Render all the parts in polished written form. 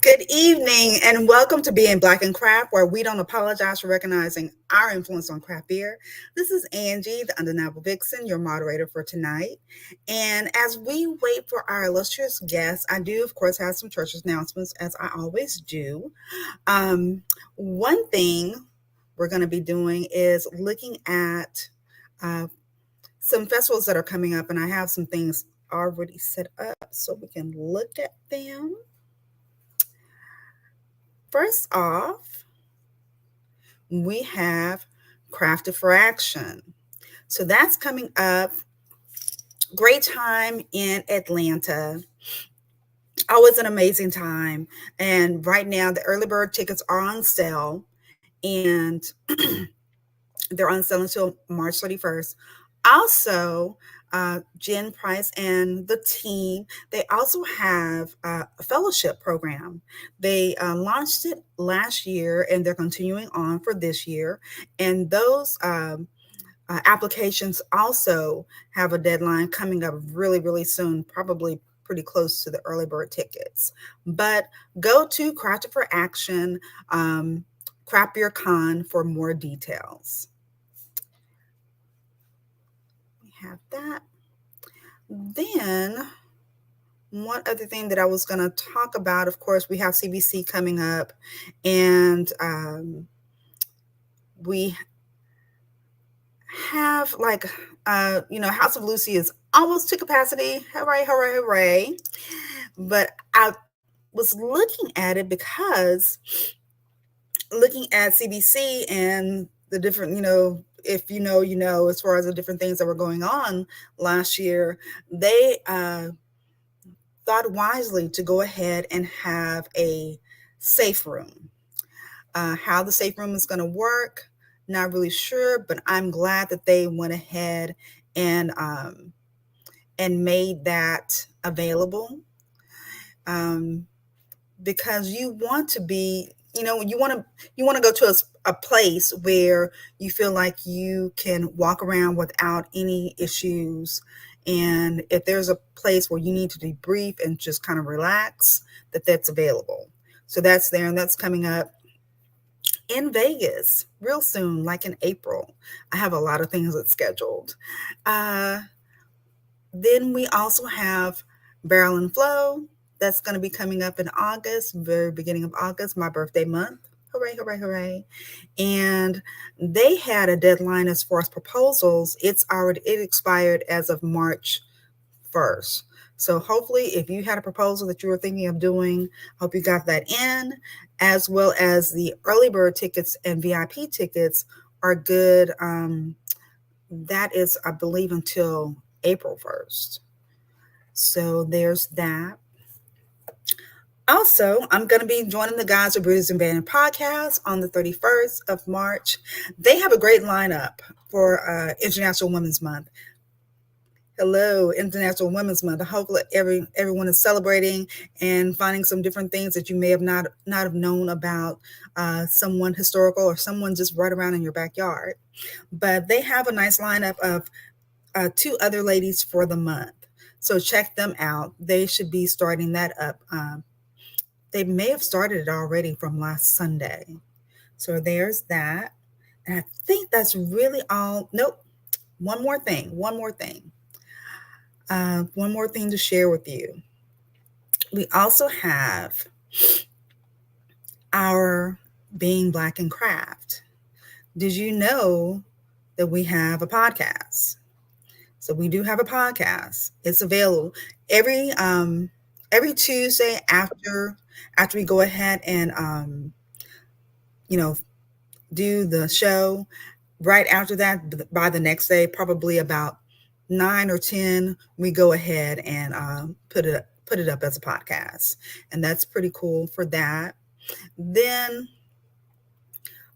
Good evening and welcome to Being Black and Craft, where we don't apologize for recognizing our influence on craft beer. This is Angie, the Undeniable Vixen, your moderator for tonight. And as we wait for our illustrious guests, I do, of course, have some church announcements, as I always do. Um, One thing we're going to be doing is looking at uh, some festivals that are coming up, and I have some things already set up so we can look at them. First off, we have Crafted for Action. So that's coming up. Great time in Atlanta. Always an amazing time. And right now, the early bird tickets are on sale, and they're on sale until March 31st. Also, Jen Price and the team, they also have a fellowship program. They launched it last year and they're continuing on for this year. And those applications also have a deadline coming up really, really soon, probably pretty close to the early bird tickets. But go to Crafted for Action, Craft Beer Con for more details. We have that. Then, one other thing that I was going to talk about, of course, we have CBC coming up, and we have House of Lucy is almost to capacity. Hooray, hooray, hooray. But I was looking at it because looking at CBC and the different, if as far as the different things that were going on last year, they thought wisely to go ahead and have a safe room. How the safe room is going to work, not really sure, but I'm glad that they went ahead and made that available, because you want to be, you want to go to a place where you feel like you can walk around without any issues. And if there's a place where you need to debrief and just kind of relax, that's available. So that's there, and that's coming up in Vegas real soon, like in April. I have a lot of things that's scheduled. Uh, then we also have Barrel and Flow. That's going to be coming up in August, very beginning of August, my birthday month. Hooray, hooray, hooray. And they had a deadline as far as proposals. It expired as of March 1st. So hopefully, if you had a proposal that you were thinking of doing, hope you got that in, as well as the early bird tickets and VIP tickets are good. That is, I believe, until April 1st. So there's that. Also, I'm going to be joining the Guys of Brews and Band podcast on the 31st of March. They have a great lineup for International Women's Month. Hello, International Women's Month. I hope that everyone is celebrating and finding some different things that you may have not have known about someone historical or someone just right around in your backyard. But they have a nice lineup of two other ladies for the month. So check them out. They should be starting that up. They may have started it already from last Sunday. So there's that. And I think that's really all. Nope. One more thing. One more thing to share with you. We also have our Being Black and Craft. Did you know that we have a podcast? So we do have a podcast. It's available every Tuesday after we go ahead and do the show. Right after that, by the next day, probably about 9 or 10, we go ahead and put it up as a podcast, and that's pretty cool for that. Then,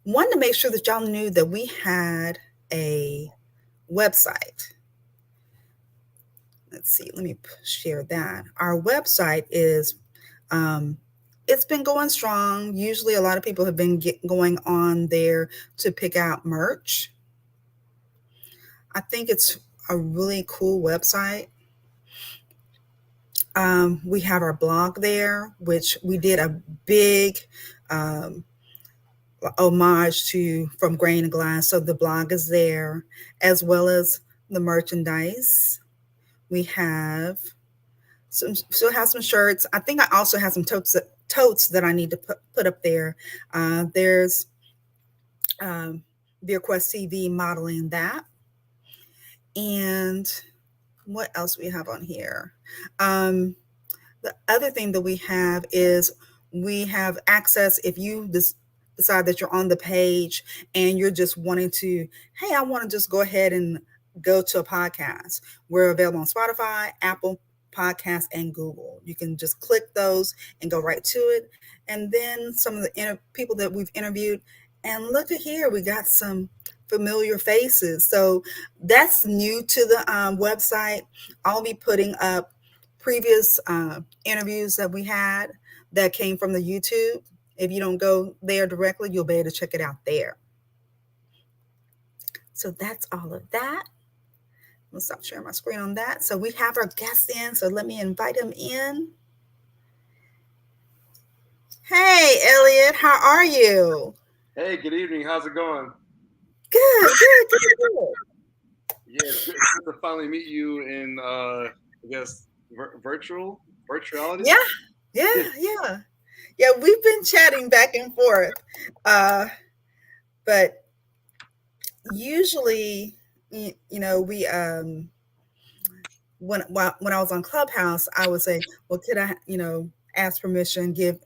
wanted to make sure that y'all knew that we had a website. Let's see, let me share that. Our website is, it's been going strong. Usually a lot of people have been going on there to pick out merch. I think it's a really cool website. We have our blog there, which we did a big um, homage to from Grain and Glass. So the blog is there, as well as the merchandise. We have some, still have some shirts. I think I also have some totes that I need to put up there. There's um, Beer Quest TV modeling that. And what else we have on here? Um, the other thing that we have is we have access if you decide that you're on the page and you're just wanting to, hey, I want to just go ahead and go to a podcast. We're available on Spotify, Apple Podcasts, and Google. You can just click those and go right to it. And then some of the people that we've interviewed, and look at here, we got some familiar faces. So that's new to the website. I'll be putting up previous interviews that we had that came from the YouTube. If you don't go there directly, you'll be able to check it out there. So that's all of that. Let's stop sharing my screen on that. So we have our guest in. So let me invite him in. Hey, Elliot, how are you? Hey, good evening. How's it going? Good, good, good, good. Yeah, it's good to finally meet you in, I guess, virtuality. Yeah, yeah. We've been chatting back and forth, but usually, we when I was on Clubhouse, I would say, well, could I, ask permission, give,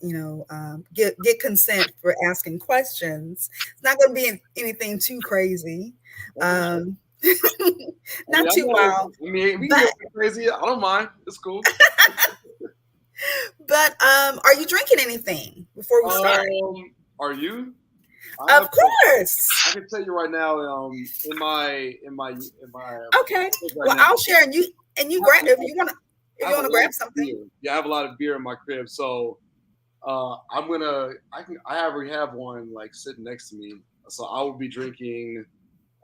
get consent for asking questions. It's not going to be anything too crazy, Okay. um, I mean, not too wild, I mean, we can but get crazy. I don't mind. It's cool. are you drinking anything before we start? Are you? I have. Of course. I can tell you right now. In my Okay. right Well, now, I'll share, and you grab if I you have a want to lot grab of something. beer. Yeah, I have a lot of beer in my crib. So I'm gonna. I already have one like sitting next to me. So I will be drinking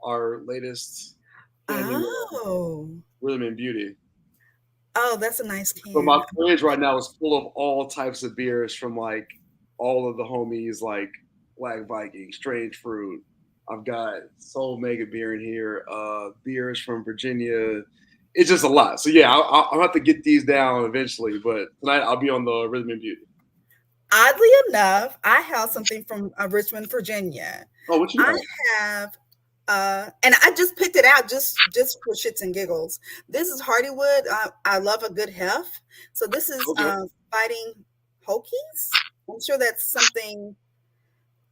our latest can, Oh, Rhythm and Beauty. oh, that's a nice So my can. fridge right now is full of all types of beers from like all of the homies, like Black Viking, Strange Fruit. I've got Soul Mega beer in here, beers from Virginia. It's just a lot. So yeah, I'll have to get these down eventually. But tonight I'll be on the Rhythm and Beauty. Oddly enough, I have something from Richmond, Virginia. Oh, what you I got? have, and I just picked it out just for shits and giggles. This is Hardywood. I love a good hef. So this is Okay, fighting Hokies. I'm sure that's something.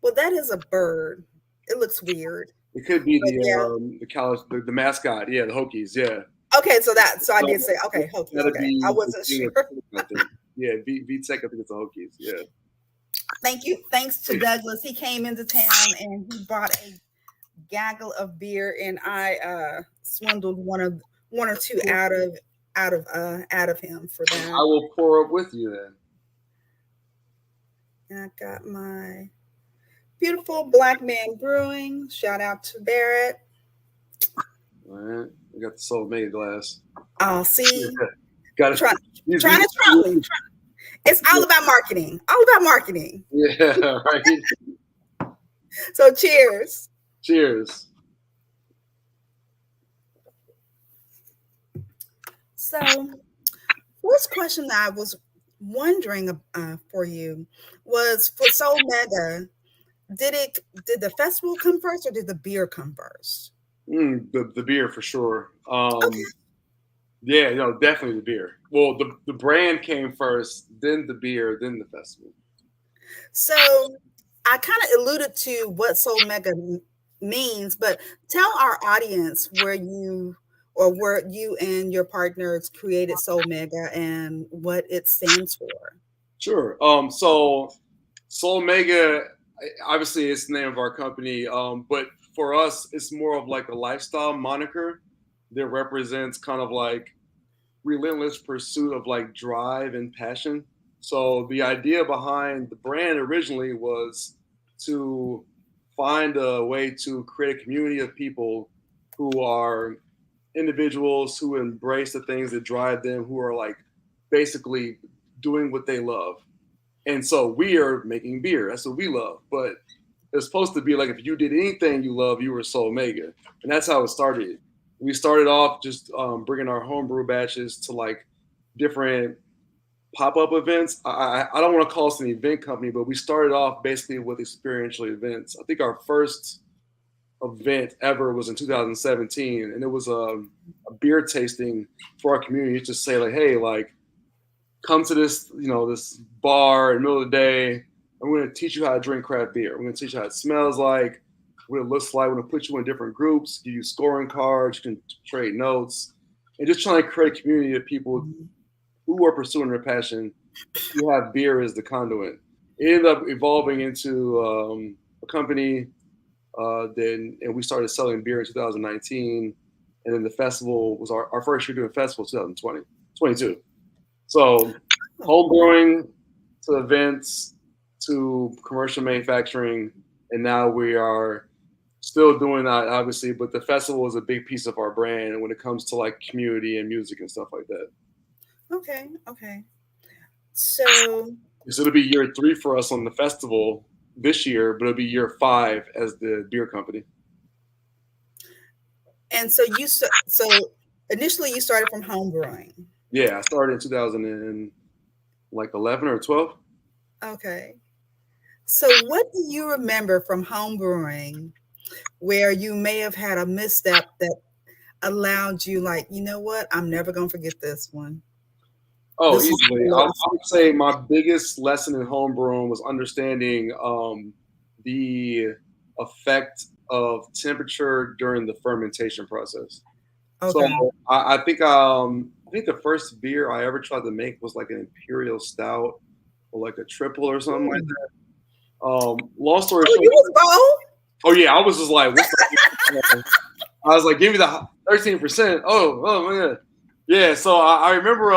Well, that is a bird. It looks weird, it could be but yeah. the college the mascot. Yeah, the Hokies. Yeah, Okay, so I so did say okay, Hokies. that'll Okay, I be the wasn't king sure. of I think. Yeah, V Tech. I think it's the Hokies. Yeah. Thank you. Thanks to Douglas. He came into town and he brought a gaggle of beer, and I swindled one or two out of him for I that. will pour up with you then. And I got my beautiful Black Man Brewing. Shout out to Barrett. All right, we got the Soul Mega glass. I'll see. Got it. Try, These, trying to trot me. It's all about marketing. All about marketing. yeah, right. So cheers. Cheers. So first question that I was wondering for you was for Soul Mega. Did the festival come first or did the beer come first? The beer for sure. Okay. Yeah, no, definitely the beer. Well, the brand came first, then the beer, then the festival. So I kind of alluded to what Soul Mega means, but tell our audience where you and your partners created Soul Mega and what it stands for. Sure. So Soul Mega, obviously, it's the name of our company. But for us, it's more of like a lifestyle moniker that represents kind of like relentless pursuit of like drive and passion. So the idea behind the brand originally was to find a way to create a community of people who are individuals who embrace the things that drive them, who are like basically doing what they love. And so we are making beer. That's what we love. But it's supposed to be like if you did anything you love, you were Soul Mega. And that's how it started. We started off just bringing our homebrew batches to like different pop-up events. I don't want to call us an event company, but we started off basically with experiential events. I think our first event ever was in 2017, and it was a beer tasting for our community. It's just say like, hey, like come to this, this bar in the middle of the day. And we're going to teach you how to drink craft beer. We're going to teach you how it smells like, what it looks like. We're going to put you in different groups, give you scoring cards, you can trade notes, and just trying to create a community of people who are pursuing their passion, who have beer as the conduit. It ended up evolving into a company. And we started selling beer in 2019, and then the festival was our first year doing festival 2020, 22. So home brewing to events to commercial manufacturing, and now we are still doing that, obviously. But the festival is a big piece of our brand when it comes to like community and music and stuff like that. Okay, okay. So, So it'll be year 3 for us on the festival this year, but it'll be year 5 as the beer company. and so so initially you started from home brewing. Yeah, I started in 2011 or 12. Okay. So what do you remember from home brewing where you may have had a misstep that allowed you like, you know what, I'm never gonna forget this one. Oh, This is easily. I would say my biggest lesson in homebrewing was understanding the effect of temperature during the fermentation process. So okay. I think the first beer I ever tried to make was like an imperial stout or like a triple or something like Hmm. that. Long story Oh, short, you was bold? oh yeah, I was just like, what's the? I was like, give me the 13%. Oh my god, yeah. So I remember,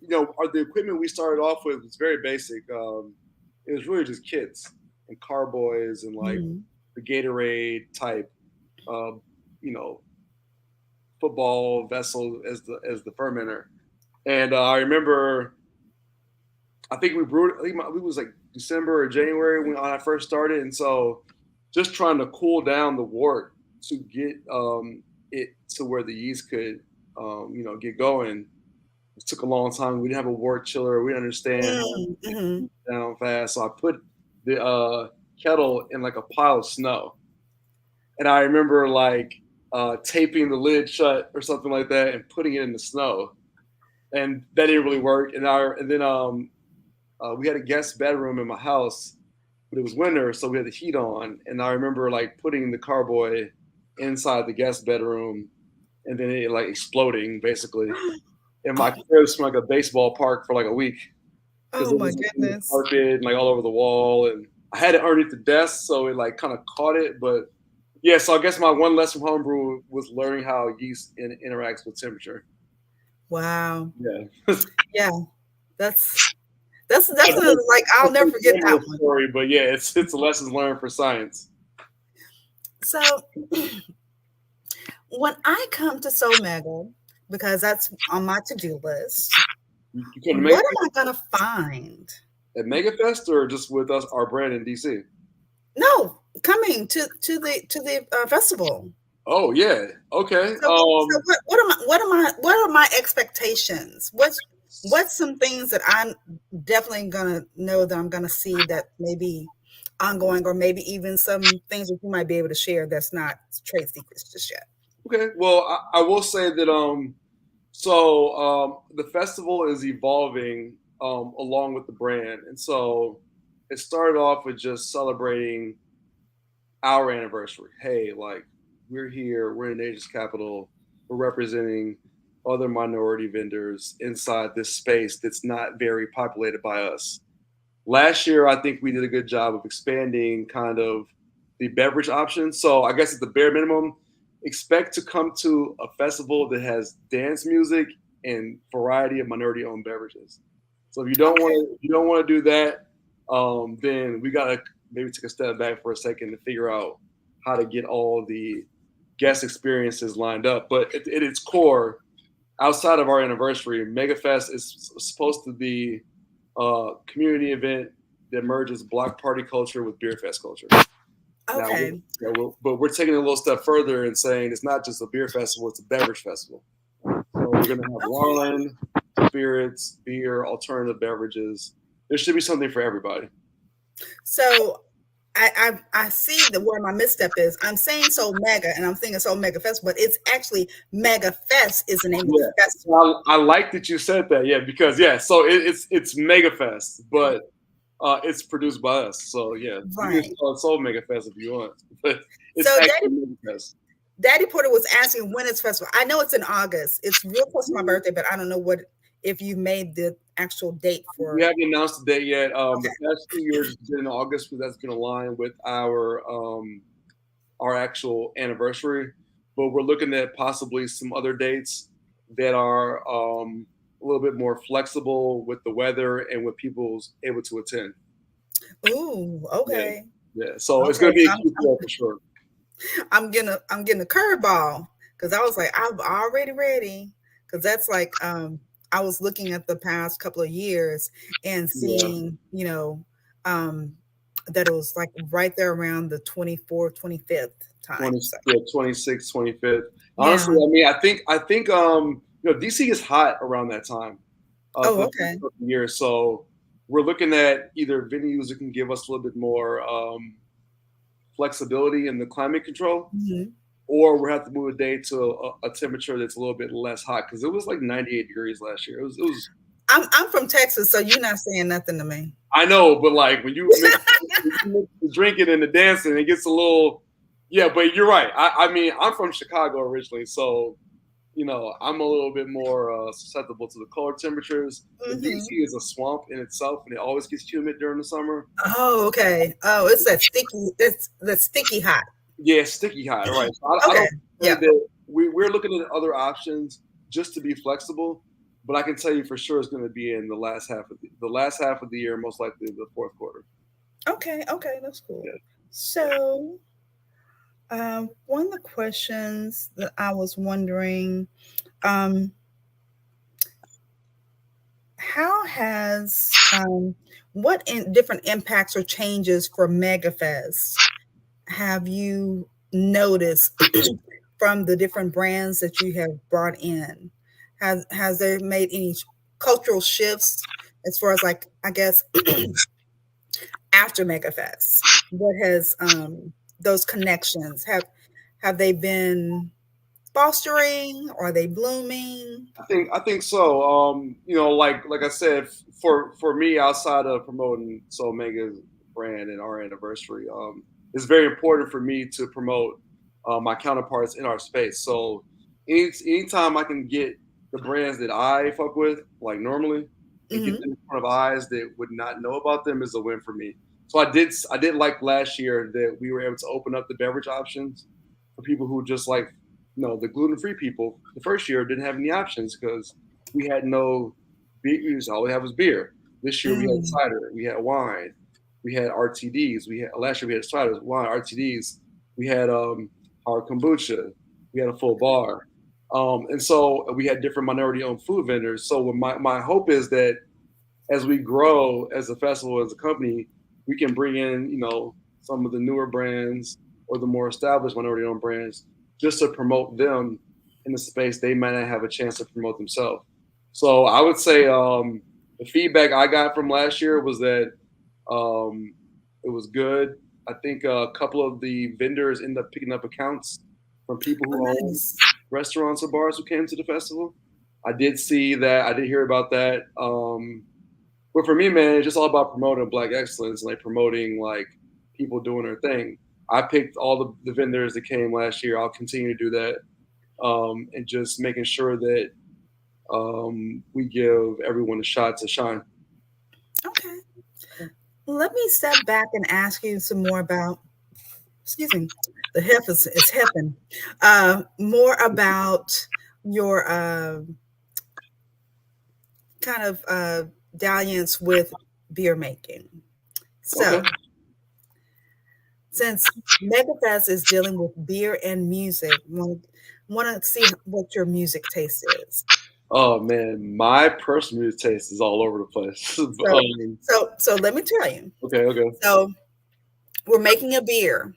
the equipment we started off with was very basic. It was really just kits and carboys and like Mhm. the Gatorade type, um, you know, football vessel as the fermenter. And I remember, I think we brewed. I think it was like December or January when I first started, and so just trying to cool down the wort to get it to where the yeast could, get going. It took a long time. We didn't have a wort chiller. We didn't understand how to Mm, get mhm. it down fast. So I put the kettle in like a pile of snow, and I remember like taping the lid shut or something like that and putting it in the snow, and that didn't really work. And then we had a guest bedroom in my house, but it was winter, so we had the heat on. And I remember like putting the carboy inside the guest bedroom, and then it like exploding basically. And my crib smelled like a baseball park for like a week because Oh it my was in the goodness. carpet and like all over the wall. And I had it underneath the desk, so it like kind of caught it. But yeah, so I guess my one lesson from homebrew was learning how yeast interacts with temperature. Wow. Yeah. Yeah. That's that's like I'll That's never a forget that humorous one. story, but yeah, it's a lessons learned for science. So when I come to Soul Mega, because that's on my to-do list, You come to what Mega am I gonna find? at MegaFest or just with us, our brand in DC? No, coming to the festival. Oh yeah, okay. So what are my expectations? What's some things that I'm definitely gonna know that I'm gonna see that maybe ongoing, or maybe even some things that you might be able to share that's not trade secrets just yet. Okay. Well, I will say that the festival is evolving along with the brand, and so it started off with just celebrating our anniversary. Hey, like we're here, we're in Asia's capital, we're representing other minority vendors inside this space that's not very populated by us. Last year, I think we did a good job of expanding kind of the beverage options. So I guess at the bare minimum, expect to come to a festival that has dance music and variety of minority-owned beverages. So if you don't Okay. want to, you don't want to do that, then we gotta maybe take a step back for a second to figure out how to get all the guest experiences lined up. But at its core, outside of our anniversary, MegaFest is supposed to be a community event that merges block party culture with beer fest culture. Now, Okay. but we're taking it a little step further and saying it's not just a beer festival; it's a beverage festival. So we're going to have Okay. wine, spirits, beer, alternative beverages. There should be something for everybody. So I see the where my misstep is. I'm saying so mega, and I'm thinking so mega fest, but it's actually Mega Fest is the name of the Yeah, festival. I like that you said that. Yeah, because yeah, so it's Mega Fest, but it's produced by us. So yeah, you can Right. call it Soul Mega Fest if you want, but it's So actually Mega Fest. Daddy Porter was asking when it's festival. I know it's in August. It's real close to my birthday, but I don't know what if you made the actual date We for. haven't announced the date yet. The Okay. past 2 years has been in August because that's going to align with our actual anniversary. But we're looking at possibly some other dates that are a little bit more flexible with the weather and with people's able to attend. Ooh, Yeah, okay. yeah. So it's Okay. going to be a So Q4 for sure. I'm getting a curveball because I was like, I'm already ready. Because that's like I was looking at the past couple of years and Yeah, seeing, um that it was like right there around the 24th, 25th time. 20, So yeah, 26th, 25th. Honestly, yeah. I mean, I think DC is hot around that time Oh, the okay. year. So we're looking at either venues that can give us a little bit more flexibility in the climate control, Mhm. or we have to move a day to a temperature that's a little bit less hot because it was like 98 degrees last year. It was. I'm from Texas, so you're not saying nothing to me. I know, but like when you mix the drinking and the dancing, it gets a little. Yeah, but you're right. I mean, I'm from Chicago originally, so I'm a little bit more susceptible to the colder temperatures. But DC Mhm. is a swamp in itself, and it always gets humid during the summer. Oh, okay. Oh, it's that sticky. It's the sticky hot. Yeah, sticky hot, right? So I Okay. don't say Yeah. that we're looking at other options just to be flexible. But I can tell you for sure it's going to be in the last half of the year, most likely the fourth quarter. Okay. Okay. That's Yeah, cool. yeah. So, one of the questions that I was wondering, um, how has what different impacts or changes for MegaFest have you noticed from the different brands that you have brought in? Has there made any cultural shifts as far as like I guess after MegaFest? What has those connections have they been fostering? Are they blooming? I think so. Like I said, for me, outside of promoting Soul Mega's brand and our anniversary, it's very important for me to promote my counterparts in our space. So anytime I can get the brands that I fuck with, like normally, and get Hmm. them in front of eyes that would not know about them is a win for me. So I did like last year that we were able to open up the beverage options for people who just like the gluten-free people the first year didn't have any options because we had no beer. All we had was beer. This year we had Mm. cider, we had wine, we had RTDs. We had last year we had ciders, wine, RTDs. We had our kombucha. We had a full bar, and so we had different minority-owned food vendors. So my hope is that as we grow as a festival, as a company, we can bring in, some of the newer brands or the more established minority owned brands just to promote them in the space they might not have a chance to promote themselves. So I would say the feedback I got from last year was that it was good. I think a couple of the vendors ended up picking up accounts from people Oh, who own nice. restaurants or bars who came to the festival. I did see that. I did hear about that. But for me, man, it's just all about promoting Black excellence, like promoting like people doing their thing. I picked all the vendors that came last year. I'll continue to do that, and just making sure that we give everyone a shot to shine. Okay. Let me step back and ask you some more about, excuse me, the hip is hipping. More about your kind of dalliance with beer making. Okay. So, since MegaFest is dealing with beer and music, want to see what your music taste is. Oh man, my personal music taste is all over the place. So, so let me tell you. Okay, okay, So we're making a beer,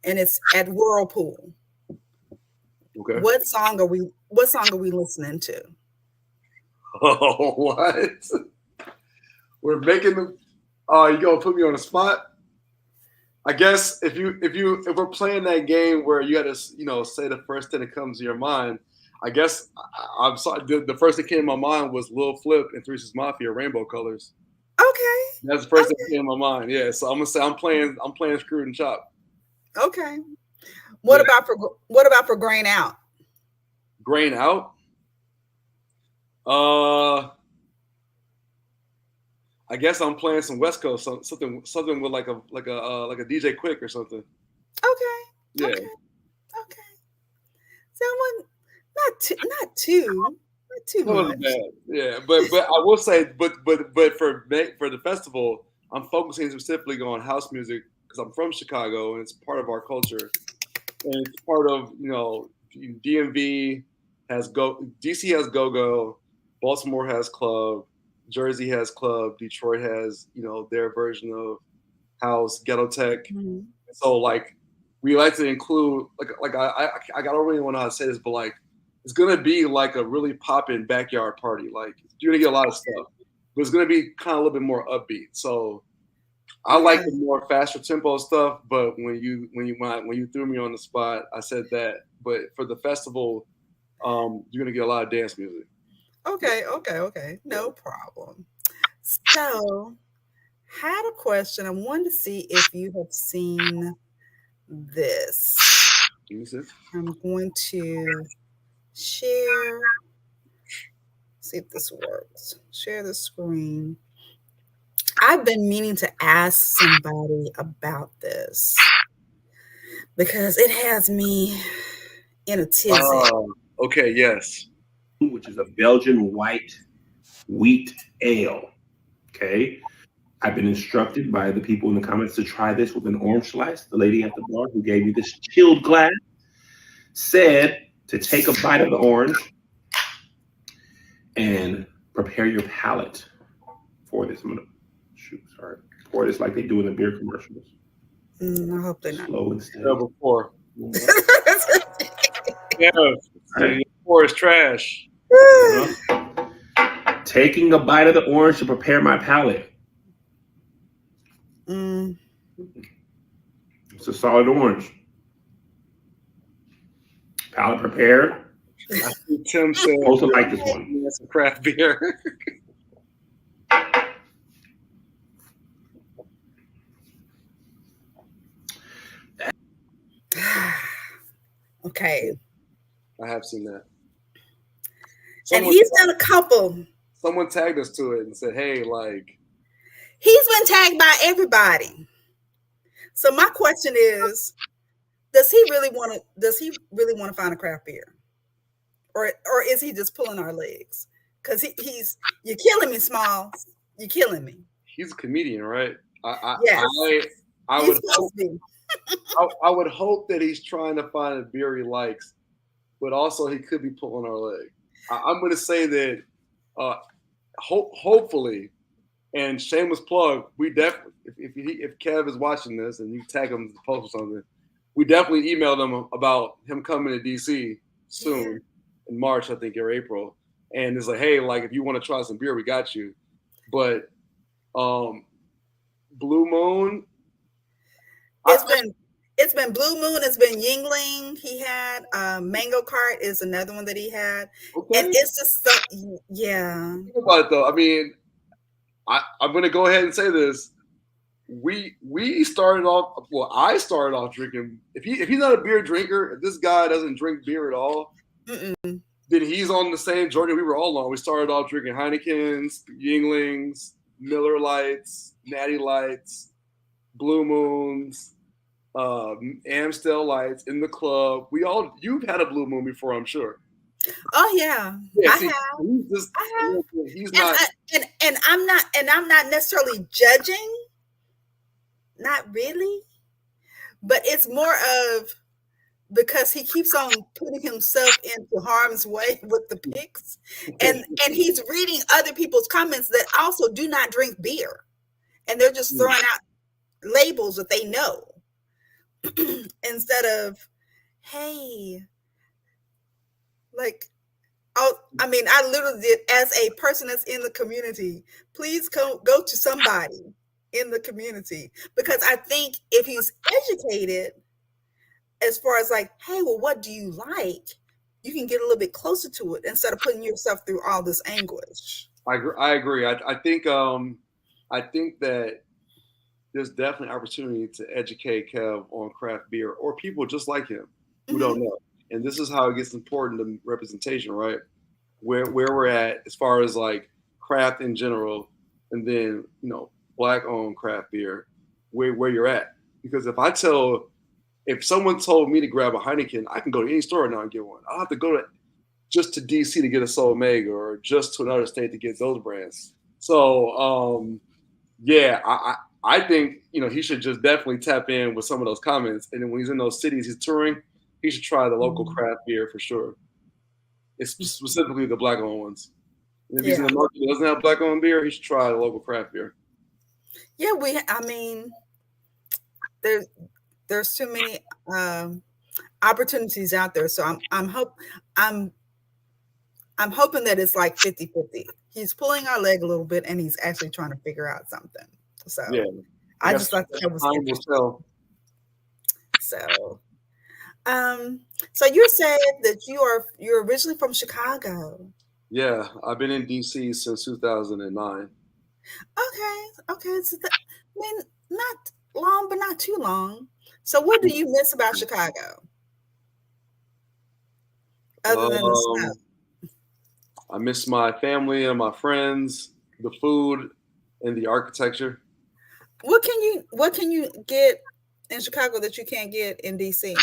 and it's at Whirlpool. okay. What song are we listening to? Oh, what? We're making the. Oh, you gonna put me on the spot? I guess if we're playing that game where you got to say the first thing that comes to your mind, I guess I'm sorry. The first thing that came to my mind was Lil Flip and Three Six Mafia, Rainbow Colors. Okay. That's the first thing that Okay. came to my mind. Yeah, so I'm gonna say I'm playing Screwed and Chopped. Okay. Yeah, What about for Grain Out? Grain Out. Uh, I guess I'm playing some West Coast, something with like a DJ Quick or something. Okay. Yeah, Okay. Okay. Someone not too that wasn't much. bad. Yeah, but I will say, but for the festival, I'm focusing specifically on house music because I'm from Chicago and it's part of our culture and it's part of DMV DC has go go, Baltimore has club, Jersey has club, Detroit has their version of house, ghetto tech. Mhm. So like we like to include I don't really want to say this, but like it's gonna be like a really poppin' backyard party. Like you're gonna get a lot of stuff, but it's gonna be kind of a little bit more upbeat. So I like Yeah. the more faster tempo stuff, but when you threw me on the spot, I said that. But for the festival, you're gonna get a lot of dance music. Okay. Okay. Okay. No problem. So, had a question. I wanted to see if you have seen this. Let me see. I'm going to share, see if this works. Share the screen. I've been meaning to ask somebody about this because it has me in a tizzy. Okay, yes. which is a Belgian white wheat ale. Okay. I've been instructed by the people in the comments to try this with an orange slice. The lady at the bar who gave me this chilled glass said to take a bite of the orange and prepare your palate for this. I'm gonna pour this like they do in the beer commercials. I hope they're not. Slow and steady. Number four. Yeah, your four is trash. Taking a bite of the orange to prepare my palate. Mm. It's a solid orange. Palate prepared. I see Tim said, Also like this one. That's a craft beer. Okay. I have seen that. And he's done a couple. Someone tagged us to it and said, "Hey, like." He's been tagged by everybody. So my question is, does he really want to find a craft beer? Or is he just pulling our legs? Because you're killing me, Smalls. You're killing me. He's a comedian, right? Yes. I He's would supposed to be. I would hope that he's trying to find a beer he likes, but also he could be pulling our leg. I'm going to say that hopefully, and shameless plug, we definitely if Kev is watching this and you tag him to post or something, we definitely emailed him about him coming to DC soon in March, I think, or April, and it's like, hey, like if you want to try some beer, we got you, but Blue Moon. It's been Blue Moon. It's been Yingling. He had Mango Cart is another one that he had, Okay. and it's just so yeah. Think about it though. I mean, I'm going to go ahead and say this. We started off. Well, I started off drinking. If he's not a beer drinker, if this guy doesn't drink beer at all, then he's on the same journey we were all on. We started off drinking Heinekens, Yinglings, Miller Lights, Natty Lights, Blue Moons, Amstel Lights in the club. You've had a Blue Moon before, I'm sure. Oh yeah, I have. I have. He's not, and I'm not necessarily judging. Not really, but it's more of because he keeps on putting himself into harm's way with the pics, and he's reading other people's comments that also do not drink beer, and they're just throwing out labels that they know instead of, hey, like, oh, I mean, I literally did, as a person that's in the community, please go to somebody in the community, because I think if he's educated as far as like, hey, well, what do you like? You can get a little bit closer to it instead of putting yourself through all this anguish. I agree. I think that there's definitely opportunity to educate Kev on craft beer or people just like him who Mm-hmm. don't know. And this is how it gets important to representation, right? Where we're at as far as like craft in general, and then black owned craft beer, where you're at. Because if someone told me to grab a Heineken, I can go to any store now and get one. I don't have to go to just to DC to get a Sol Omega or just to another state to get those brands. So yeah, I think he should just definitely tap in with some of those comments, and then when he's in those cities he's touring, he should try the local craft beer for sure. It's specifically the black owned ones. And if he's in Yeah. the market that doesn't have black owned beer, he should try the local craft beer. Yeah, I mean, there's too many opportunities out there. So I'm I'm hoping that it's like 50-50. He's pulling our leg a little bit and he's actually trying to figure out something. So Yeah, I I guess just thought that was time will interesting. tell. So so you said that you're originally from Chicago. Yeah, I've been in DC since 2009. Okay. So I mean, not long, but not too long. So what do you miss about Chicago other than the snow? Um, I miss my family and my friends, the food, and the architecture. What can you get in Chicago that you can't get in DC?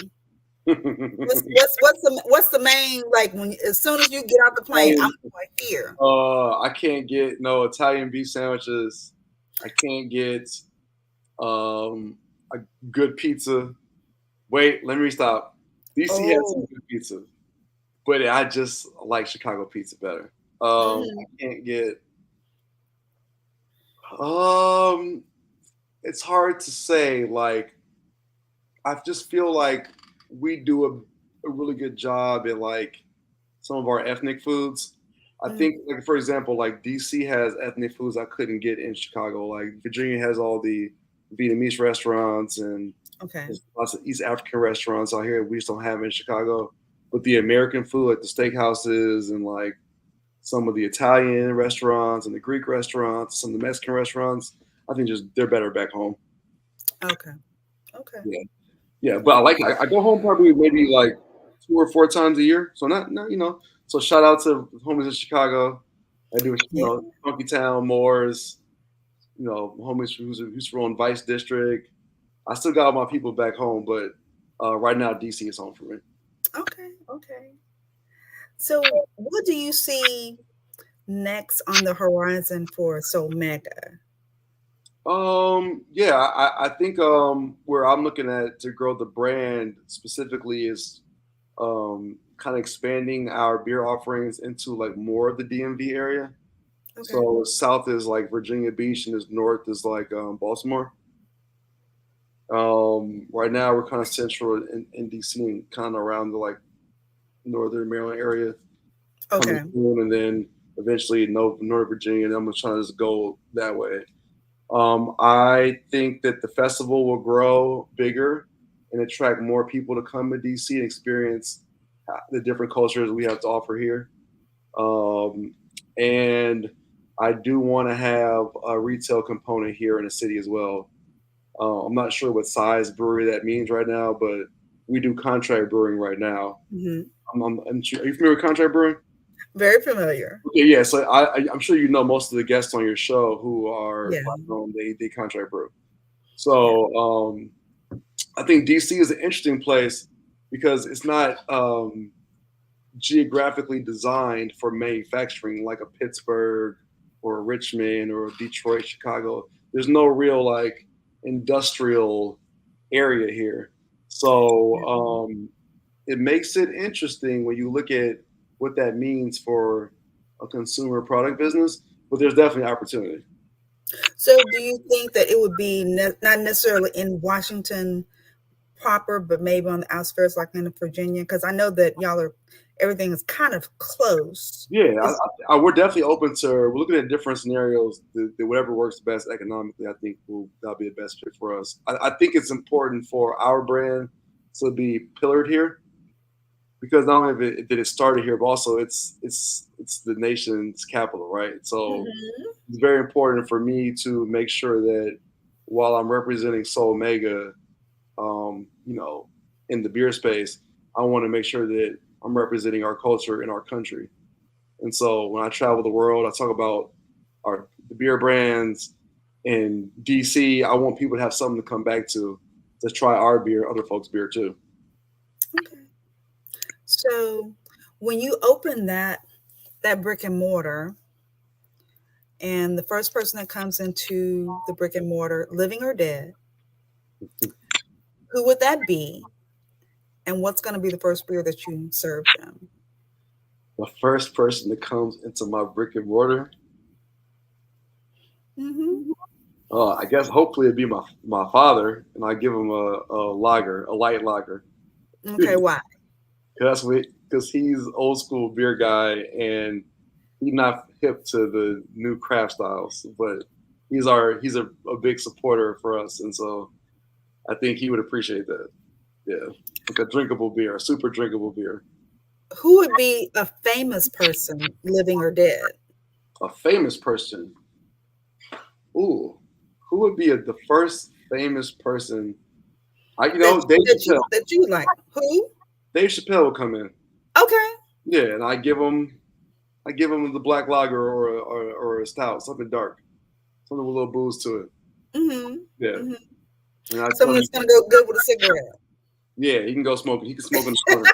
What's the main, like, when as soon as you get off the plane, I'm going here. I can't get no Italian beef sandwiches. I can't get um, a good pizza. Wait, let me stop. DC has some Oh, good pizza, but I just like Chicago pizza better. I mhm, can't get. Um, it's hard to say. Like, I just feel like we do a really good job at like some of our ethnic foods. I mhm. think, like for example, like DC has ethnic foods I couldn't get in Chicago. Like Virginia has all the Vietnamese restaurants and Okay. there's lots of East African restaurants out here we just don't have in Chicago. But the American food, like the steakhouses and like some of the Italian restaurants and the Greek restaurants, some of the Mexican restaurants, I think just they're better back home. Okay. Okay. Yeah, yeah. But I like it. I go home probably maybe like 2 or 4 times a year. So not So shout out to homies in Chicago. I do Yeah. Funky Town, Moores. Homies who's from Vice District. I still got all my people back home, but right now DC is home for me. Okay. So what do you see next on the horizon for Soul Mega? Yeah, I think where I'm looking at to grow the brand specifically is kind of expanding our beer offerings into like more of the DMV area. Okay. So south is like Virginia Beach, and as north is like Baltimore. Right now we're kind of central in DC and kind of around the like northern Maryland area coming Okay. soon, and then eventually Northern Virginia. And I'm just trying to just go that way. I think that the festival will grow bigger and attract more people to come to DC and experience the different cultures we have to offer here. And I do want to have a retail component here in the city as well. I'm not sure what size brewery that means right now, but we do contract brewing right now. Mhm. Are you familiar with contract brewing? Very familiar. Okay, yeah. So I'm sure you know most of the guests on your show who are Yeah. they contract brew. Yeah. So I think DC is an interesting place because it's not geographically designed for manufacturing like a Pittsburgh or a Richmond or a Detroit, Chicago. There's no real like industrial area here. So it makes it interesting when you look at what that means for a consumer product business. But there's definitely opportunity. So, do you think that it would be not necessarily in Washington proper, but maybe on the outskirts, like in Virginia? Because I know that y'all are everything is kind of close. Yeah, Is we're definitely open to. We're looking at different scenarios. That whatever works best economically, I think that'll be the best fit for us. I think it's important for our brand to be pillared here because not only did it started here, but also it's the nation's capital, right? So Mhm. it's very important for me to make sure that while I'm representing Soul Mega, you know, in the beer space, I want to make sure that I'm representing our culture in our country. And so when I travel the world, I talk about the beer brands in DC. I want people to have something to come back to try our beer, other folks' beer too. Okay. So, when you open that brick and mortar, and the first person that comes into the brick and mortar, living or dead, who would that be? And what's going to be the first beer that you serve them? The first person that comes into my brick and mortar, Hmm. I guess hopefully it'd be my father, and I give him a lager, a light lager. Okay, why? Because he's old school beer guy and he's not hip to the new craft styles, but he's a big supporter for us, and so I think he would appreciate that. Yeah, like a drinkable beer, a super drinkable beer. Who would be a famous person, living or dead, A famous person. Ooh, who would be the first famous person? Dave Chappelle. that you would like? Who? Dave Chappelle would come in. Okay. Yeah, and I give him the black lager or a stout, something dark, something with a little booze to it. Hmm. Yeah, Hmm. and I tell Someone him, that's going to go good with a cigarette yeah, he can go smoke. He can smoke in the corner.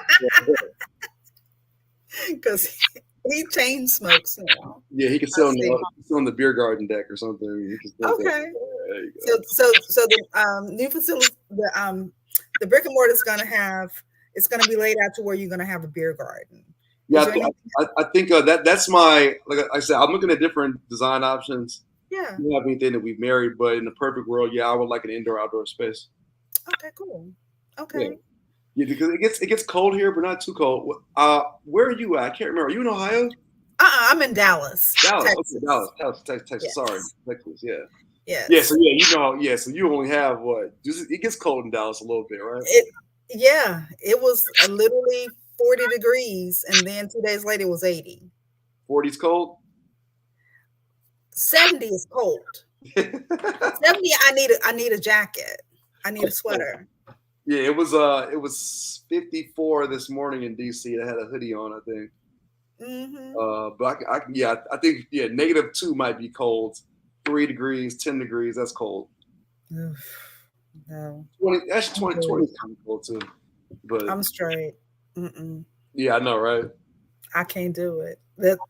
because he chain smokes now. Yeah, he can I see. sit on the beer garden deck or something. He can smoke that. Okay. There you go. So the new facility, the brick and mortar is going to have, it's going to be laid out to where you're going to have a beer garden. Yeah, Is there anything? I think that's my like I said. I'm looking at different design options. Yeah. We don't have anything that we've married, but in the perfect world, yeah, I would like an indoor outdoor space. Okay, cool. Yeah, Okay. yeah, because it gets cold here, but not too cold. Where are you at? I can't remember. Are you in Ohio? I'm in Dallas, Dallas. Okay, Texas. Texas. Sorry, Yes. Texas. Yeah, yeah. So Yes. yeah, yeah. So you only have what? It gets cold in Dallas a little bit, right? Yeah, it was literally 40 degrees, and then 2 days later it was 80. 40's cold. 70 is cold. 70, I need a jacket. I need a sweater. Yeah, it was 54 this morning in DC. I had a hoodie on, I think. Hmm. But yeah, I think yeah, -2 might be cold. 3 degrees, 10 degrees, that's cold. No, 20, actually I'm 20 good. is kind of cold too. But I'm straight. Mm-mm. yeah, I know, right? I can't do it.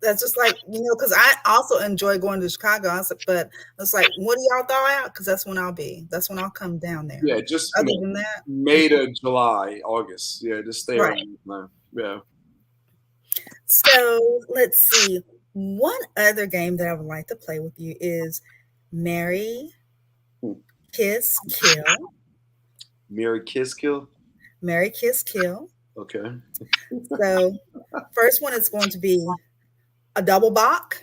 That's just like, because I also enjoy going to Chicago. But it's like, what do y'all thaw out? Because that's when I'll be. That's when I'll come down there. Yeah, just Other than that, May to July, August. Yeah, just stay right. around. Man. Yeah. So let's see. One other game that I would like to play with you is Marry, Hmm. Kiss, Kill. Mary Kiss Kill. Marry, Kiss, Kill. Okay. So first one is going to be a double bock,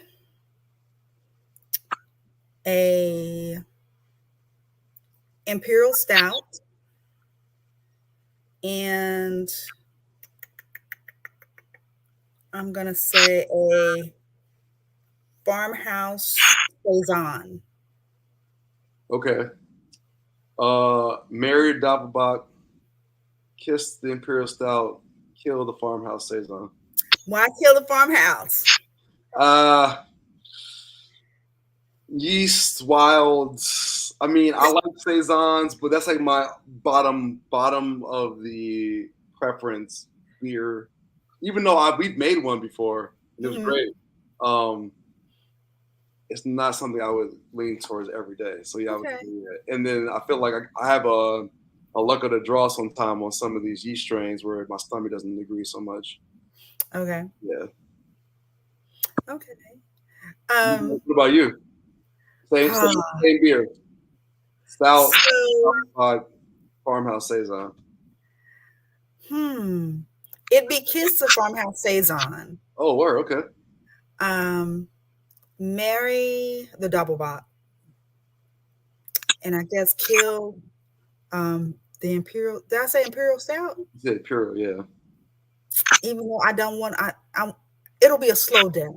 a imperial stout, and I'm gonna say a farmhouse saison. Okay. Married Doppelbach, kiss the Imperial Stout, kill the farmhouse saison. Why kill the farmhouse? Uh Yeast, wilds. I mean, I like saisons, but that's like my bottom of the preference beer. Even though we've made one before and it was Mhm. great, um, it's not something I would lean towards every day. So yeah, I would Okay. do that. And then I feel like I have a luck of the draw sometime on some of these yeast strains where my stomach doesn't agree so much. Okay. Yeah. Okay. What about you? Same, Huh. same, same beer. Stout, So, farmhouse saison. it'd be Kiss the Farmhouse Saison. Oh, word. Okay. Um, Marry the Double Bot, and I guess kill the Imperial. Did I say Imperial Stout? You said pure, yeah. Even though I don't want, I it'll be a slow death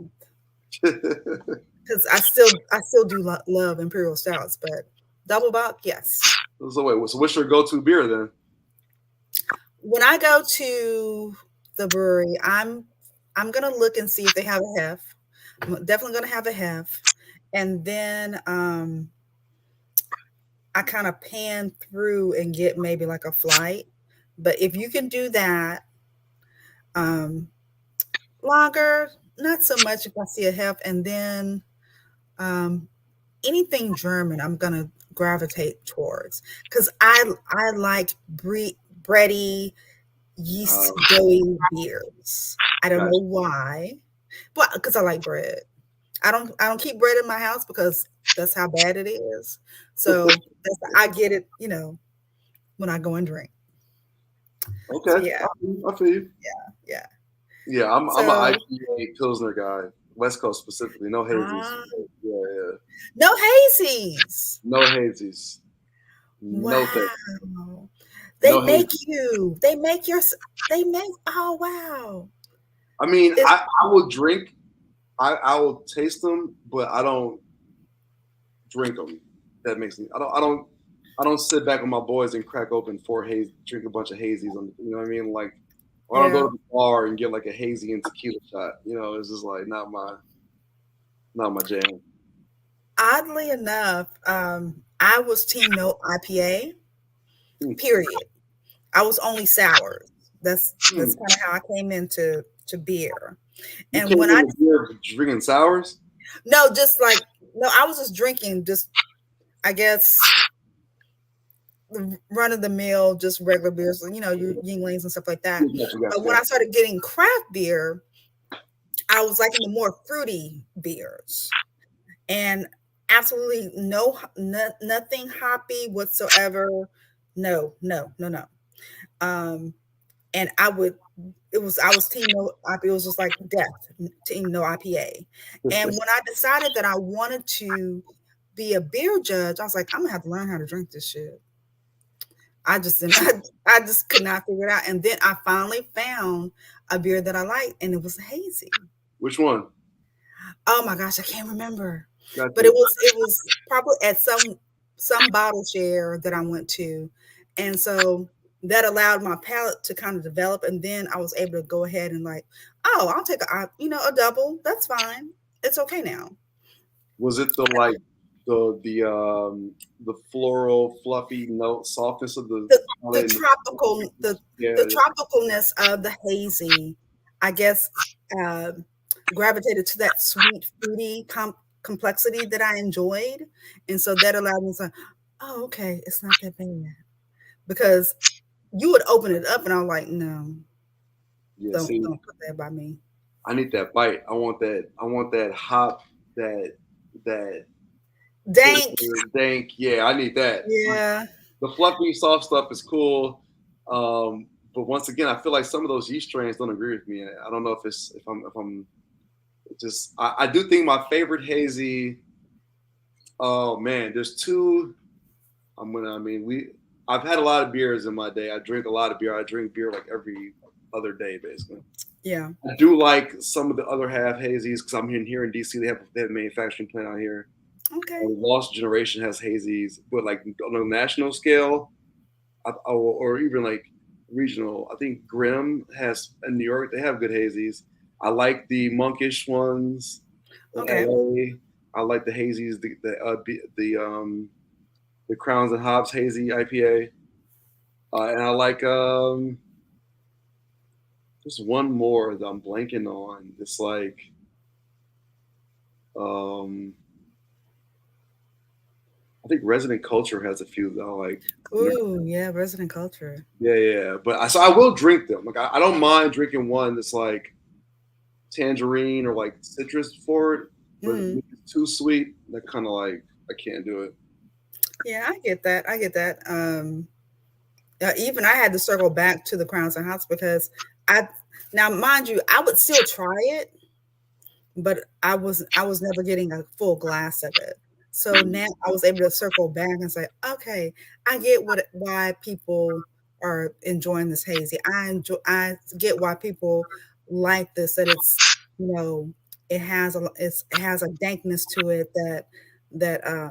because I still do love Imperial Stouts, but Double Bot, yes. So wait, so what's your go-to beer then? When I go to the brewery, I'm gonna look and see if they have a hef. I'm definitely gonna have a hef, and then I kind of pan through and get maybe like a flight. But if you can do that, um, lager, not so much if I see a hef, and then um, anything German, I'm gonna gravitate towards because I like bready, yeast Uh, doughy beers. I don't gotcha. know why, but because I like bread. I don't keep bread in my house because that's how bad it is. So I get it, when I go and drink. Okay, So yeah, I feel you. yeah. Yeah, I'm an So IPA Pilsner guy, West Coast specifically. No hazies. ah, Yeah, yeah. no hazies. No hazies. No thanks. Wow. They No make hazies. you. They make your. They make. Oh wow. I mean, It's I will drink. I will taste them, but I don't drink them. That makes me. I don't sit back with my boys and crack open four haze, drink a bunch of hazies. You know what I mean? Like, I don't go yeah. to the bar and get like a hazy and tequila shot. It's just like not my jam. Oddly enough, I was team no IPA. Hmm. Period. I was only sours. That's Hmm. kind of how I came into beer. You And came when in I with beer drinking sours. no, just like no, I was just drinking just I guess the run of the mill, just regular beers, your Yinglings and stuff like that. But when I Gotcha. started getting craft beer, I was liking the more fruity beers, and absolutely nothing hoppy whatsoever. No, no, no, no. Um, and I was team no IPA. It was just like death, team no IPA. And when I decided that I wanted to be a beer judge, I was like, I'm gonna have to learn how to drink this shit. I just didn't, I just could not figure it out. And then I finally found a beer that I liked, and it was hazy. Which one? Oh my gosh, I can't remember. But Gotcha. it was probably at some bottle share that I went to. And so that allowed my palate to kind of develop. And then I was able to go ahead and like, oh, I'll take a double. That's fine. It's okay now. Was it the floral fluffy note softness of the The the palate? tropical Yeah, the tropicalness of the hazy, I guess, uh, gravitated to that sweet fruity complexity that I enjoyed, and so that allowed me to say, "Oh, okay, it's not that bad." Because you would open it up, and I'm like, "No, yeah. don't See, don't put that by me." I need that bite. I want that. I want that hop. That Dank, bitter, dank. Yeah, I need that. yeah, The fluffy, soft stuff is cool. But once again, I feel like some of those yeast strains don't agree with me. I don't know if I'm just. I do think my favorite hazy. Oh man, there's two. I mean, I've had a lot of beers in my day. I drink a lot of beer. I drink beer like every other day, basically. yeah, I do like some of the other half hazies because I'm here in DC. They have a manufacturing plant out here. okay, Lost Generation has hazies, but like on a national scale, or even like regional, I think Grimm has in New York. They have good hazies. I like the monkish ones in okay, LA. I like the hazies, the Crowns and Hobbs hazy IPA, and I like just one more that I'm blanking on. It's like I think Resident Culture has a few though. Like, Ooh, yeah, resident culture. yeah. But I will drink them. Like, I don't mind drinking one that's like tangerine or like citrus forward, but if Mm. it's too sweet, that kind of like I can't do it. Yeah, I get that. I get that. Even I had to circle back to the Crowns and House because I now mind you, I would still try it, but I was never getting a full glass of it. So now I was able to circle back and say, okay, I get why people are enjoying this hazy. I get why people like this. That it's it has a dankness to it that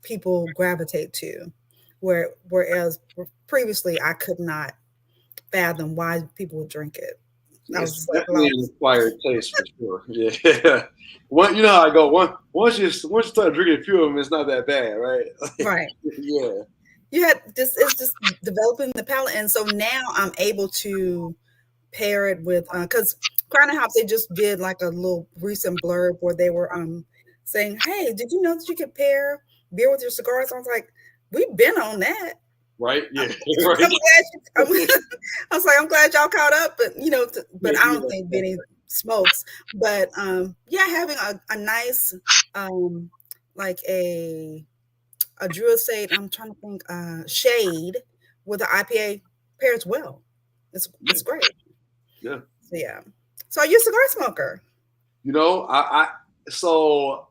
people gravitate to, whereas previously I could not fathom why people would drink it. I was It's just like definitely an lost. acquired taste for sure. Yeah. You know how I go. Once you start drinking a few of them, it's not that bad, right? Right. Yeah. You had just it's just developing the palate, and so now I'm able to pair it with because Crown and Hops they just did like a little recent blurb where they were saying, "Hey, did you know that you could pair beer with your cigars?" I was like, "We've been on that." Right. I'm, Yeah. I'm Right. glad I was like, I'm glad y'all caught up, but but I don't Yeah. think Benny smokes. But yeah, having a nice like a Drew Estate, I'm trying to think, shade with an IPA pairs well. It's great. Yeah. So yeah. So are you a cigar smoker? You know, so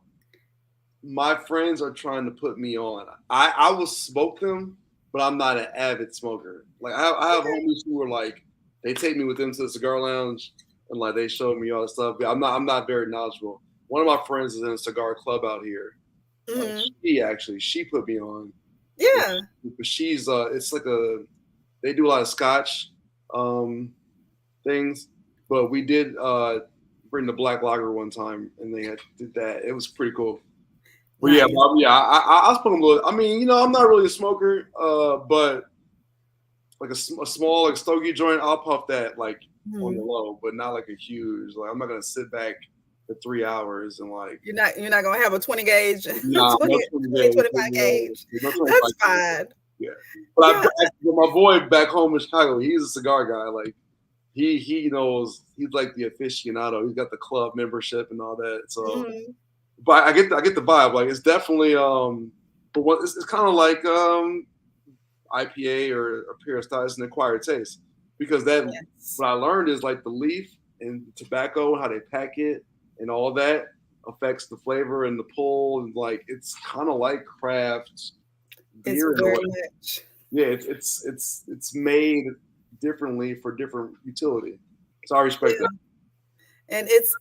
my friends are trying to put me on. I will smoke them, but I'm not an avid smoker. Like I have Okay. homies who are like, they take me with them to the cigar lounge and like they show me all the stuff. But I'm not very knowledgeable. One of my friends is in a cigar club out here. Hmm. She put me on. Yeah. But she's it's like they do a lot of Scotch um things, but we did bring the black lager one time and they had did that. It was pretty cool. But yeah, Nice. I was putting a little. I mean, I'm not really a smoker, but like a small like stogie joint, I'll puff that like on the Mhm. low, but not like a huge. Like I'm not gonna sit back for 3 hours and like You're not gonna have a 20 gauge, nah, 20, no 20 days, 25 gauge. no 25 That's days. fine. Yeah, but Yeah. but my boy back home in Chicago, he's a cigar guy. Like he knows he's like the aficionado. He's got the club membership and all that. So, Mhm. but I get the vibe. Like it's definitely but what it's kind of like IPA or Pure Style. It's an acquired taste because that Yes. what I learned is like the leaf and tobacco, how they pack it, and all that affects the flavor and the pull. And like it's kind of like craft It's beer in a very way. much. Yeah, it's made differently for different utility. So I respect that. Yeah. And it's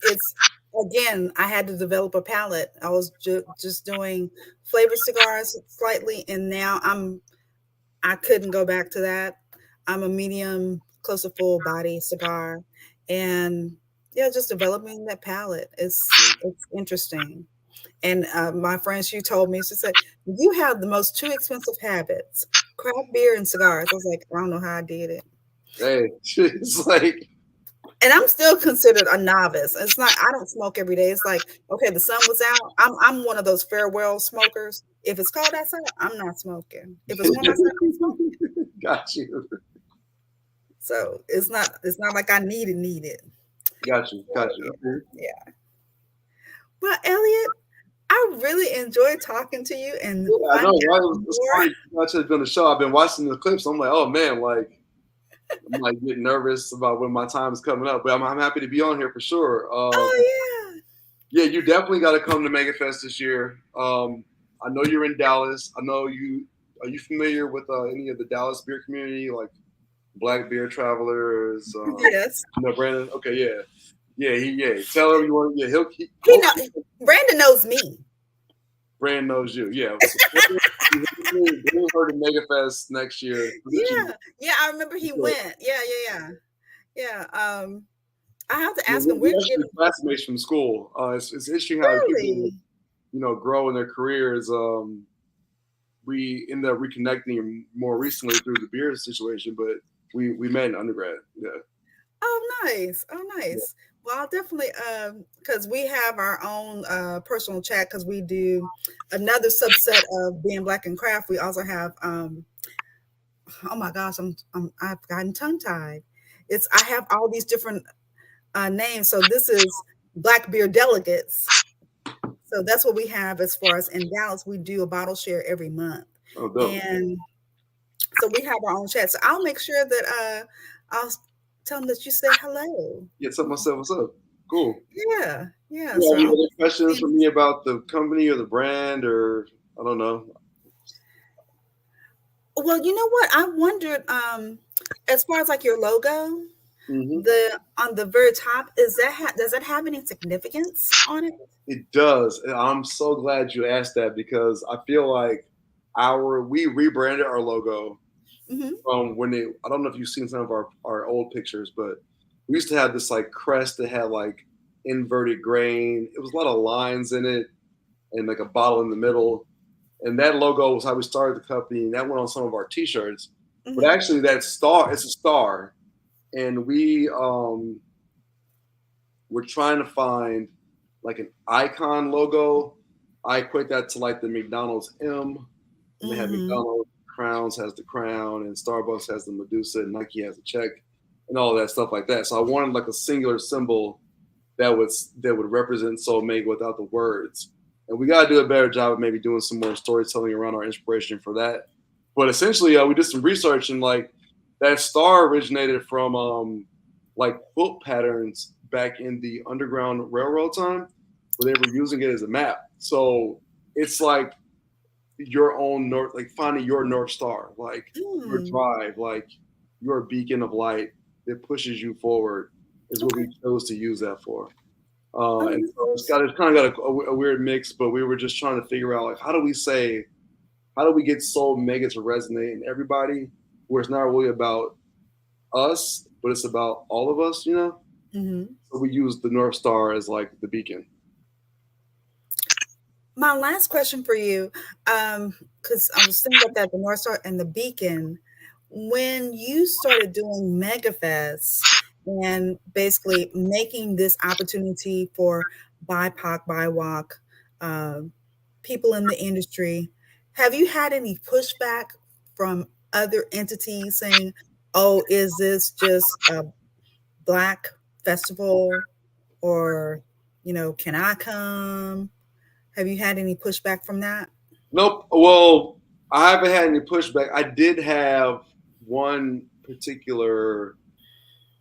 again, I had to develop a palate. I was just doing flavored cigars slightly, and now I couldn't go back to that. I'm a medium, close to full body cigar, and yeah, just developing that palate. It's interesting. And my friend, she told me, she said, "You have the most two expensive habits: craft beer and cigars." I was like, "I don't know how I did it." Hey, it's like And I'm still considered a novice. It's not. I don't smoke every day. It's like, okay, the sun was out. I'm one of those farewell smokers. If it's cold outside, I'm not smoking. If it's warm outside, I'm smoking. got you, So it's not like I need it. So got you. yeah, Okay. yeah. Well, Elliot, I really enjoyed talking to you and Yeah, I know, finding right? out It's more. funny. I should have been the show. I've been watching the clips. I'm like, oh man, like I'm like getting nervous about when my time is coming up. But I'm happy to be on here for sure. Oh yeah. Yeah, you definitely got to come to Mega Fest this year. I know you're in Dallas. I know you. Are you familiar with any of the Dallas beer community, like Black Beer Travelers? Yes. Brandon. Okay, yeah. Tell him you want. Yeah, He know Brandon knows me. Brand knows you. Yeah. So bring her to Mega Fest next year. Yeah. Yeah, I remember he Sure. went. Yeah. Yeah. I have to Yeah, ask him, we where did you get actually classmates from school. It's interesting how people, really? grow in their careers. We ended up reconnecting more recently through the beer situation, but we met in undergrad. Yeah. Oh, nice. Oh, nice. Well, I'll definitely, because we have our own personal chat because we do another subset of being Black and Craft. We also have, oh my gosh, I've gotten tongue tied. I have all these different names. So this is Black Beer Delegates. So that's what we have as far as in Dallas. We do a bottle share every month, Oh, dope. and so we have our own chat. So I'll make sure that I'll tell them that you say hello. Yeah, tell myself what's up. Cool. Yeah, yeah. You So have any I'll other questions see. for me about the company or the brand or I don't know. Well, you know what? I wondered, as far as like your logo, Hmm. the on the very top, does that have any significance on it? It does. And I'm so glad you asked that because I feel like we rebranded our logo Mm-hmm. from when it. I don't know if you've seen some of our old pictures, but we used to have this like crest that had like inverted grain. It was a lot of lines in it and like a bottle in the middle. And that logo was how we started the company, and that went on some of our T-shirts. But Mm-hmm. actually, that star, it's a star, and we're trying to find like an icon logo. I equate that to like the McDonald's M, and they have Mm-hmm. McDonald's Crowns has the crown, and Starbucks has the Medusa, and Nike has the check, and all that stuff like that. So I wanted like a singular symbol that would represent Soul Mega without the words. And we got to do a better job of maybe doing some more storytelling around our inspiration for that. But essentially, we did some research and like that star originated from like quilt patterns back in the Underground Railroad time, where they were using it as a map. So it's like your own north, like finding your north star, like your Mm. drive, like your beacon of light that pushes you forward, is what Okay. we chose to use that for. Oh, And so nice. it's kind of got a weird mix, but we were just trying to figure out like how do we get Soul Mega to resonate in everybody, where it's not really about us, but it's about all of us, you know. Mm-hmm. So we use the North Star as like the beacon. My last question for you, because I was thinking about that, the North Star and the Beacon, when you started doing MegaFest and basically making this opportunity for BIPOC, BIWOC, uh, people in the industry, have you had any pushback from other entities saying, "Oh, is this just a Black festival?" or, "Can I come?" Have you had any pushback from that? Nope. Well, I haven't had any pushback. I did have one particular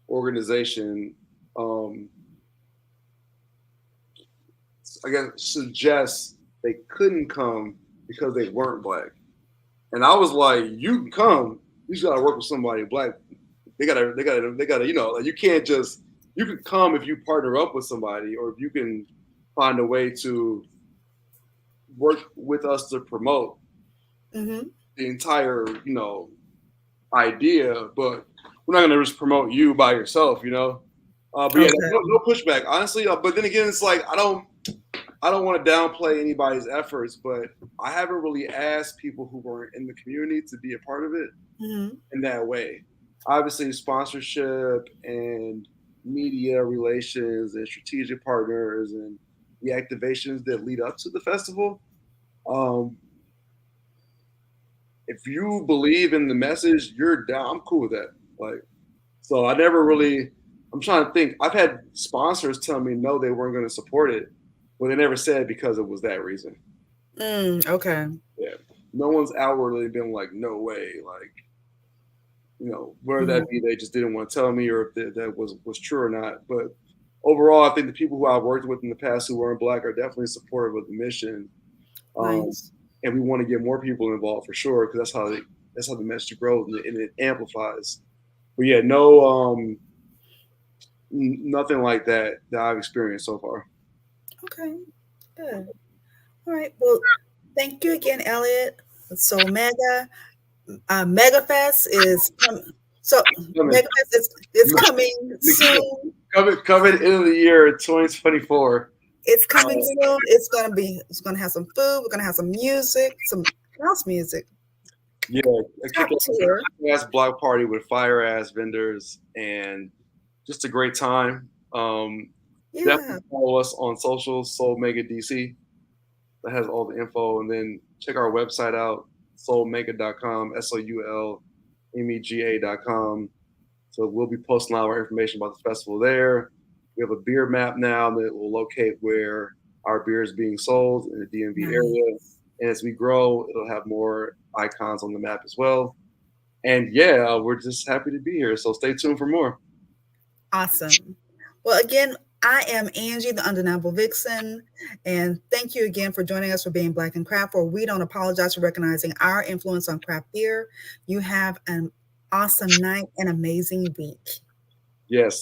organization, um, I guess, suggest they couldn't come because they weren't black. And I was like, you can come. You just gotta work with somebody black. They gotta, like you can't just you can come if you partner up with somebody or if you can find a way to work with us to promote Mhm. the entire, idea, but we're not gonna just promote you by yourself. But yeah, Okay. no pushback, honestly. But then again, it's like I don't want to downplay anybody's efforts, but I haven't really asked people who weren't in the community to be a part of it Mhm. in that way. Obviously, sponsorship and media relations and strategic partners and the activations that lead up to the festival. Um, if you believe in the message, you're down. I'm cool with that. Like, so I never really. I'm trying to think. I've had sponsors tell me no, they weren't going to support it, but they never said because it was that reason. Okay. Yeah, no one's outwardly been like, no way, like whether Mhm. that be they just didn't want to tell me or if that was true or not. But overall, I think the people who I've worked with in the past who weren't black are definitely supportive of the mission, um, Nice. and we want to get more people involved for sure because that's how the message grows and it amplifies. But yeah, no, nothing like that I've experienced so far. Okay. Good. All right. Well, thank you again, Elliot. So MegaFest is so Coming, MegaFest is coming soon. coming into the year 2024. It's Uh, coming soon. It's gonna have some food. We're gonna have some music, some house music, yeah, a kick top tier. ass block party with fire ass vendors and just a great time. Yeah. Definitely follow us on socials, Soul Mega DC. That has all the info. And then check our website out, soulmega.com, soulmega.com. So we'll be posting all our information about the festival there. We have a beer map now that will locate where our beer is being sold in the DMV Nice. area. And as we grow, it'll have more icons on the map as well. And yeah, we're just happy to be here. So stay tuned for more. Awesome. Well, again, I am Angie, the Undeniable Vixen, and thank you again for joining us for Being Black in Craft, where we don't apologize for recognizing our influence on craft beer. You have an awesome night and amazing week. Yes.